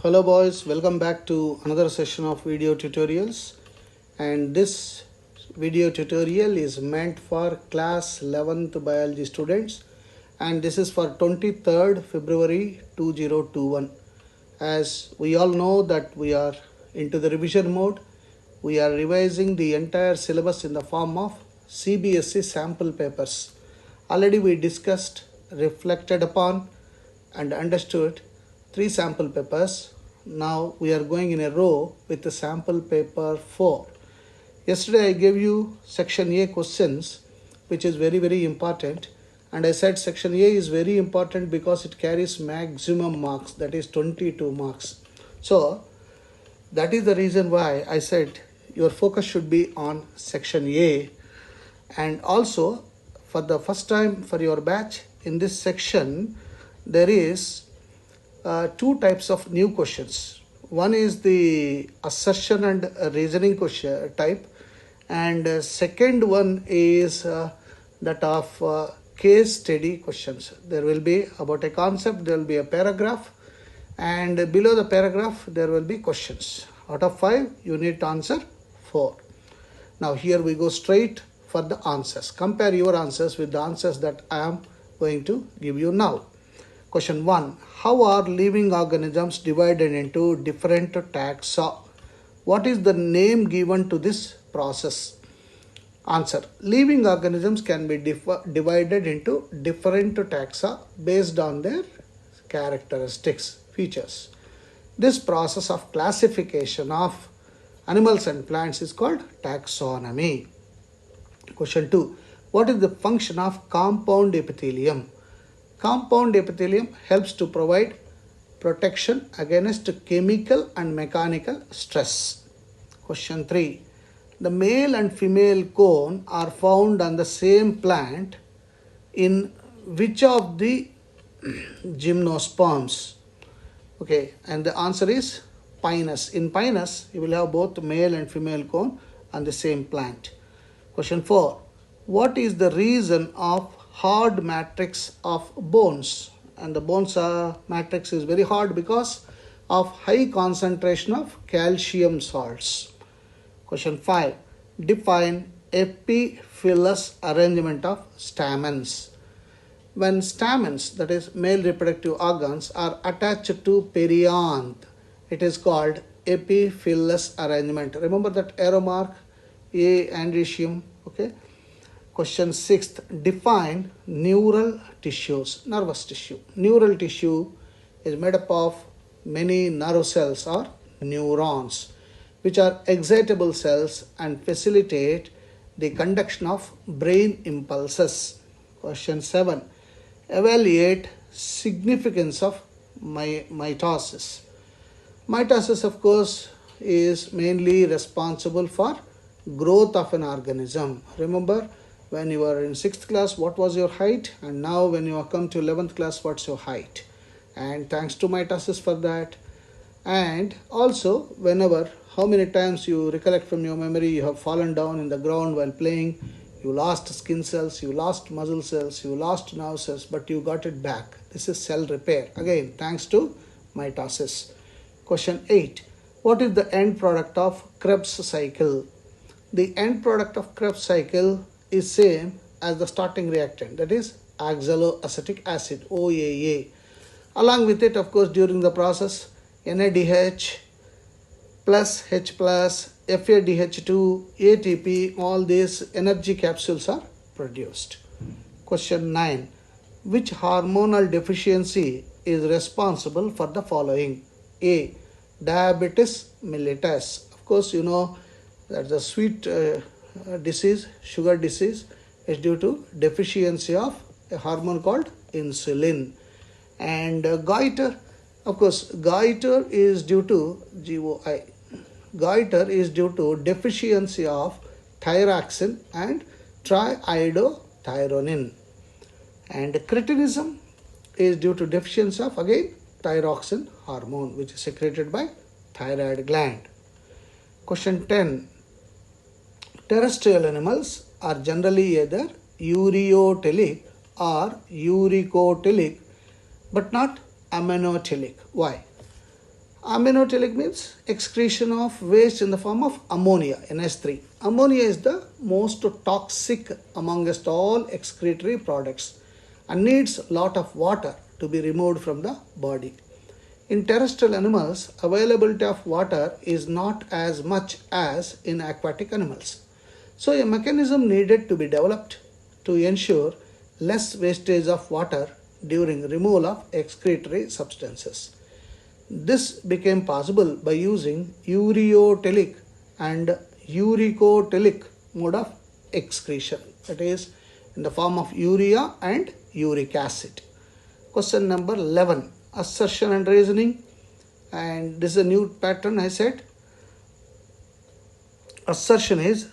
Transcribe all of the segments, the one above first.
Hello boys, welcome back to another session of video tutorials, and this video tutorial is meant for class 11th biology students, and this is for 23rd February 2021. As we all know that we are into the revision mode, we are revising the entire syllabus in the form of CBSE sample papers. Already we discussed, reflected upon and understood 3 sample papers. Now we are going in a row with the sample paper 4. Yesterday I gave you section A questions, which is very important, and I said section A is very important because it carries maximum marks, that is 22 marks. So that is the reason why I said your focus should be on section A. And also for the first time for your batch in this section there is 2 types of new questions. One is the assertion and reasoning question type, and second one is that of case study questions. There will be about a concept, there will be a paragraph, and below the paragraph there will be questions. Out of 5 you need to answer 4. Now here we go straight for the answers. Compare your answers with the answers that I am going to give you now. Question 1. How are living organisms divided into different taxa? What is the name given to this process? Answer. Living organisms can be divided into different taxa based on their characteristics, features. This process of classification of animals and plants is called taxonomy. Question 2. What is the function of compound epithelium? Compound epithelium helps to provide protection against chemical and mechanical stress. Question 3. The male and female cone are found on the same plant in which of the gymnosperms? Okay, and the answer is Pinus. In Pinus, you will have both male and female cone on the same plant. Question 4. What is the reason of hard matrix of bones? And the bones matrix is very hard because of high concentration of calcium salts. Question 5. Define epiphyllus arrangement of stamens. When stamens, that is male reproductive organs, are attached to perianth, it is called epiphyllus arrangement. Remember that arrow mark, A androecium. Okay. Question 6. Define neural tissues, nervous tissue. Neural tissue is made up of many nerve cells or neurons, which are excitable cells and facilitate the conduction of brain impulses. Question 7. Evaluate significance of mitosis. Mitosis, of course, is mainly responsible for growth of an organism. Remember, when you were in 6th class, what was your height? And now when you have come to 11th class, what's your height? And thanks to mitosis for that. And also, whenever, how many times you recollect from your memory, you have fallen down in the ground while playing, you lost skin cells, you lost muscle cells, you lost nerve cells, but you got it back. This is cell repair. Again, thanks to mitosis. Question 8. What is the end product of Krebs cycle? The end product of Krebs cycle is same as the starting reactant, that is oxaloacetic acid, OAA. Along with it, of course, during the process, NADH plus H plus, FADH2, ATP, all these energy capsules are produced. Question 9. Which hormonal deficiency is responsible for the following? A. Diabetes mellitus. Of course, you know that the sweet disease, sugar disease, is due to deficiency of a hormone called insulin. And goiter, of course, goiter is due to GOI. Goiter is due to deficiency of thyroxine and triiodothyronine. And cretinism is due to deficiency of, again, thyroxine hormone, which is secreted by thyroid gland. Question 10. Terrestrial animals are generally either ureotelic or uricotelic, but not aminotelic. Why? Aminotelic means excretion of waste in the form of ammonia, NH3. Ammonia is the most toxic amongst all excretory products and needs a lot of water to be removed from the body. In terrestrial animals, availability of water is not as much as in aquatic animals. So a mechanism needed to be developed to ensure less wastage of water during removal of excretory substances. This became possible by using ureotelic and uricotelic mode of excretion, that is in the form of urea and uric acid. Question number 11, assertion and reasoning. And this is a new pattern I said. Assertion is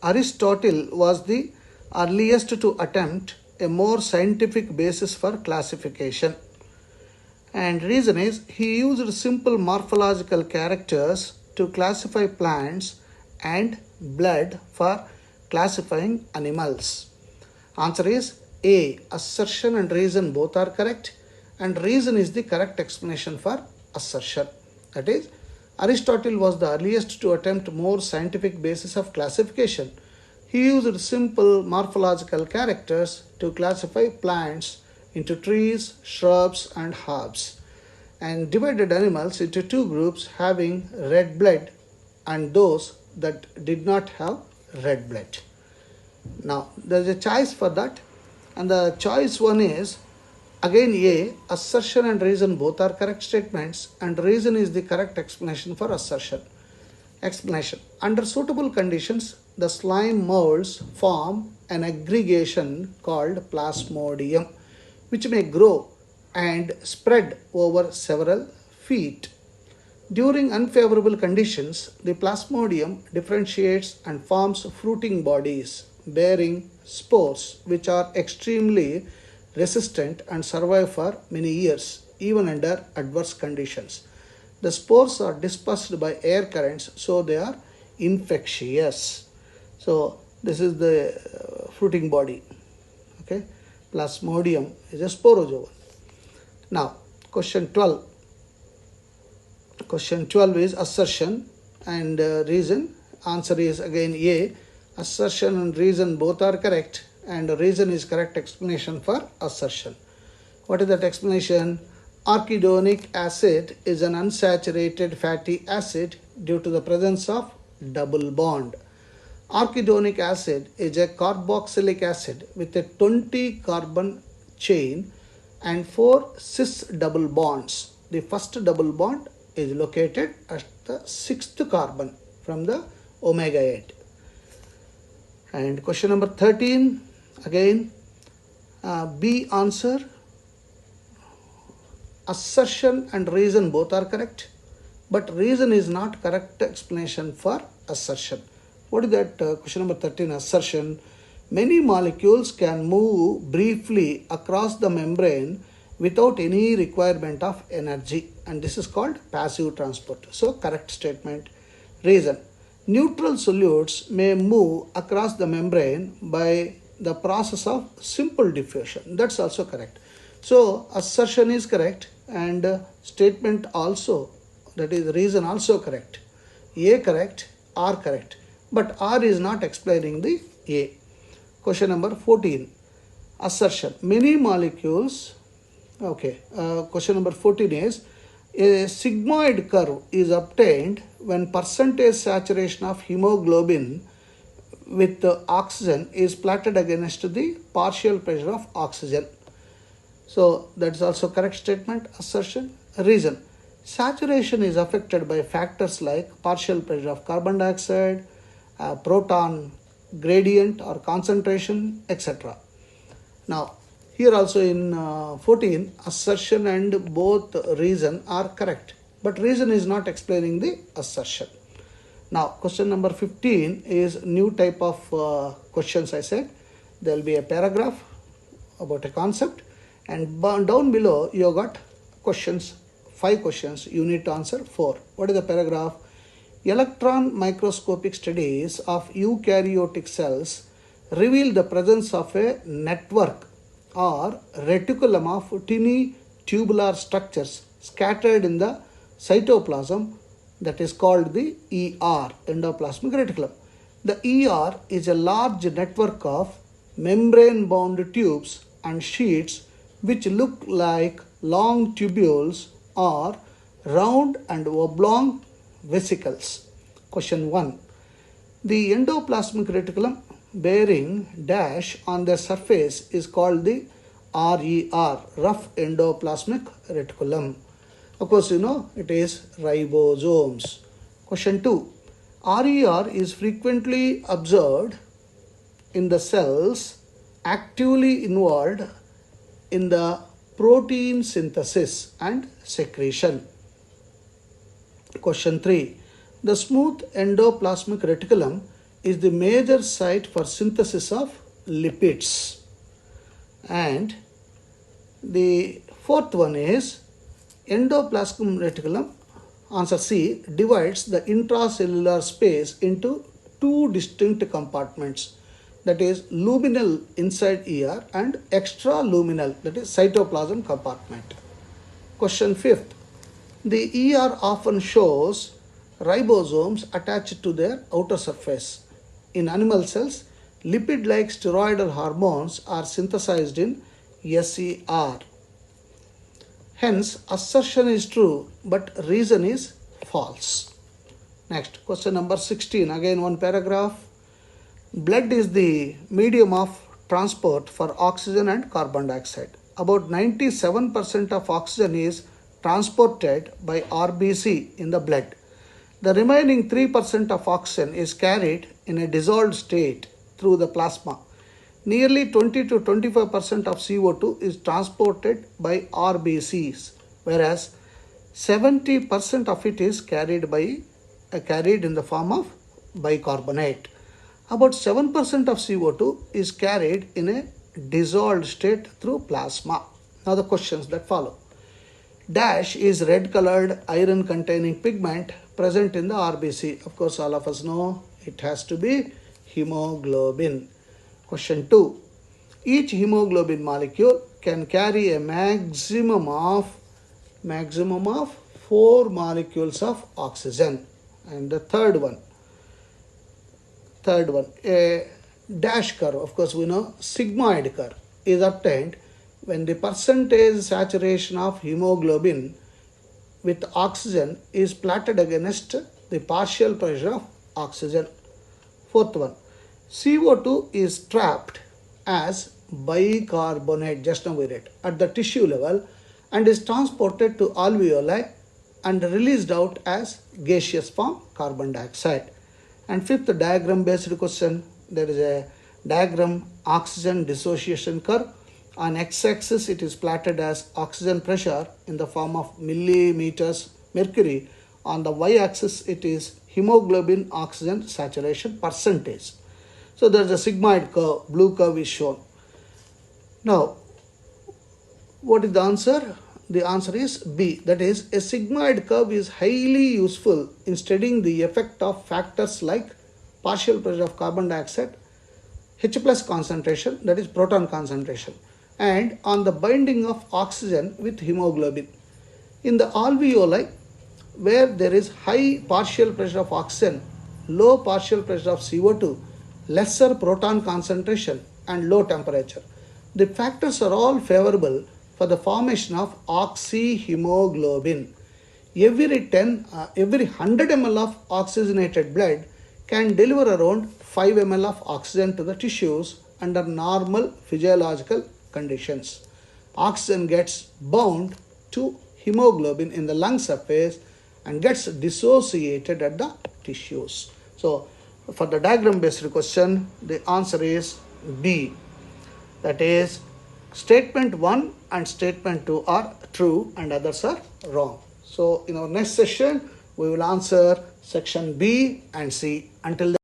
Aristotle was the earliest to attempt a more scientific basis for classification. And reason is he used simple morphological characters to classify plants and blood for classifying animals. Answer is A. Assertion and reason both are correct, and reason is the correct explanation for assertion. That is, Aristotle was the earliest to attempt more scientific basis of classification. He used simple morphological characters to classify plants into trees, shrubs, and herbs, and divided animals into two groups having red blood and those that did not have red blood. Now, there is a choice for that, and the choice one is again A. Assertion and reason both are correct statements, and reason is the correct explanation for assertion. Explanation: under suitable conditions, the slime molds form an aggregation called plasmodium, which may grow and spread over several feet. During unfavorable conditions, the plasmodium differentiates and forms fruiting bodies bearing spores, which are extremely resistant and survive for many years, even under adverse conditions. The spores are dispersed by air currents, so they are infectious. So this is the fruiting body. Okay, plasmodium is a sporozoan. Now, question 12. Question 12 is assertion and reason. Answer is again A. Assertion and reason both are correct, and reason is correct explanation for assertion. What is that explanation? Arachidonic acid is an unsaturated fatty acid due to the presence of double bond. Arachidonic acid is a carboxylic acid with a 20 carbon chain and 4 cis double bonds. The first double bond is located at the 6th carbon from the omega 8. And question number 13, again B answer. Assertion and reason both are correct, but reason is not correct explanation for assertion. What is that? Question number 13, assertion. Many molecules can move briefly across the membrane without any requirement of energy, and this is called passive transport. So correct statement. Reason. Neutral solutes may move across the membrane by the process of simple diffusion. That's also correct. So assertion is correct, and statement also, that is reason also correct. A correct, R correct, but R is not explaining the A. Question number 14, assertion. Many molecules, question number 14 is a sigmoid curve is obtained when percentage saturation of hemoglobin with oxygen is plotted against the partial pressure of oxygen. So that's also correct statement, assertion. Reason. Saturation is affected by factors like partial pressure of carbon dioxide, proton gradient or concentration, etc. Now, here also in 14, assertion and both reason are correct, but reason is not explaining the assertion. Now, question number 15 is new type of questions I said. There will be a paragraph about a concept, and down below you got questions, 5 questions, you need to answer 4. What is the paragraph? Electron microscopic studies of eukaryotic cells reveal the presence of a network or reticulum of tiny tubular structures scattered in the cytoplasm, that is called the ER, endoplasmic reticulum. The ER is a large network of membrane-bound tubes and sheets which look like long tubules or round and oblong vesicles. Question 1. The endoplasmic reticulum bearing dash on their surface is called the RER, rough endoplasmic reticulum. Of course, you know it is ribosomes. Question 2. RER is frequently observed in the cells actively involved in the protein synthesis and secretion. Question 3. The smooth endoplasmic reticulum is the major site for synthesis of lipids. And the fourth one is endoplasmic reticulum, answer C, divides the intracellular space into two distinct compartments, that is luminal inside ER and extraluminal, that is cytoplasm compartment. Question 5th. The ER often shows ribosomes attached to their outer surface. In animal cells, lipid-like steroidal hormones are synthesized in SER. Hence, assertion is true, but reason is false. Next, question number 16. Again, one paragraph. Blood is the medium of transport for oxygen and carbon dioxide. About 97% of oxygen is transported by RBC in the blood. The remaining 3% of oxygen is carried in a dissolved state through the plasma. Nearly 20 to 25% of CO2 is transported by RBCs, whereas 70% of it is carried in the form of bicarbonate. About 7% of CO2 is carried in a dissolved state through plasma. Now the questions that follow. Dash is red colored iron containing pigment present in the RBC. Of course, all of us know it has to be hemoglobin. Question 2. Each hemoglobin molecule can carry a maximum of 4 molecules of oxygen. And the third one, a dash curve, of course we know sigmoid curve, is obtained when the percentage saturation of hemoglobin with oxygen is plotted against the partial pressure of oxygen. Fourth one, CO2 is trapped as bicarbonate, just now we read, at the tissue level and is transported to alveoli and released out as gaseous form carbon dioxide. And fifth, diagram based question, there is a diagram oxygen dissociation curve. On x-axis it is plotted as oxygen pressure in the form of millimeters mercury. On the y-axis it is hemoglobin oxygen saturation percentage. So there is a sigmoid curve, blue curve is shown. Now, what is the answer? The answer is B. That is, a sigmoid curve is highly useful in studying the effect of factors like partial pressure of carbon dioxide, H plus concentration, that is proton concentration, and on the binding of oxygen with hemoglobin. In the alveoli, where there is high partial pressure of oxygen, low partial pressure of CO2, lesser proton concentration and low temperature, the factors are all favorable for the formation of oxyhemoglobin. Every 100 ml of oxygenated blood can deliver around 5 ml of oxygen to the tissues under normal physiological conditions. Oxygen gets bound to hemoglobin in the lung surface and gets dissociated at the tissues. So, for the diagram based question, the answer is B. That is, statement 1 and statement 2 are true and others are wrong. So, in our next session, we will answer section B and C. Until then,